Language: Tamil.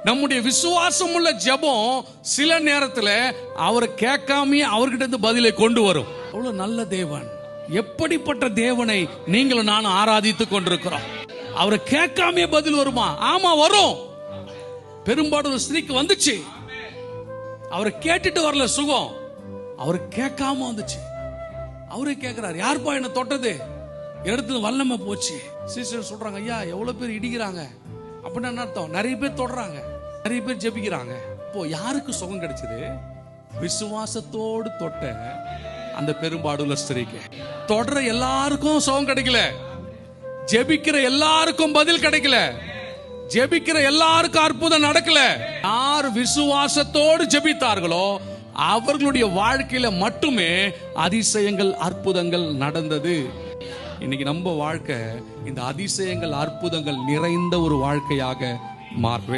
நம்முடைய விசுவாசம் உள்ள ஜெபம் சில நேரத்தில் அவர் கேட்காம அவர்கிட்ட இருந்து பதிலை கொண்டு வரும். அவ்வளவு நல்ல தேவன். எப்படிப்பட்ட தேவனை நீங்களும் நானும் ஆராதித்துக் கொண்டிருக்கிறோம். அவரை கேட்காம பதில் வருமா? ஆமா வரும். பெரும்பாடு ஒரு ஸ்திரீக்கு வந்துச்சு. அவரை கேட்டுட்டு வரல சுகம், அவரை கேட்காம வந்துச்சு. அவரே கேட்கிறார், யார்ப்பா என்ன தொட்டது? எடுத்து வல்லமை போச்சு. சிஸ்டர் சொல்றாங்க, ஐயா எவ்வளவு பேர் இடிக்கிறாங்க அப்படின்னு என்ன அர்த்தம்? நிறைய பேர் தொடுறாங்க, நிறைய பேர் ஜெபிக்கிறாங்க. இப்போ யாருக்கு சுகம் கிடைச்சது? விசுவாசத்தோடு தொட்ட அந்த பெரும்பாடுள்ள ஸ்திரீக்கு. தொடர எல்லாருக்கும் சுகம் கிடைக்கல, ஜெபிக்கிற எல்லாருக்கும் பதில் கிடைக்கல, ஜெபிக்கிற எல்லாருக்கும் அற்புதம் நடக்கல. யார் விசுவாசத்தோடு ஜெபித்தார்களோ அவர்களுடைய வாழ்க்கையில மட்டுமே அதிசயங்கள் அற்புதங்கள் நடந்தது. இன்னைக்கு நம்ம வாழ்க்கை இந்த அதிசயங்கள் அற்புதங்கள் நிறைந்த ஒரு வாழ்க்கையாக மாற வேண்டும்.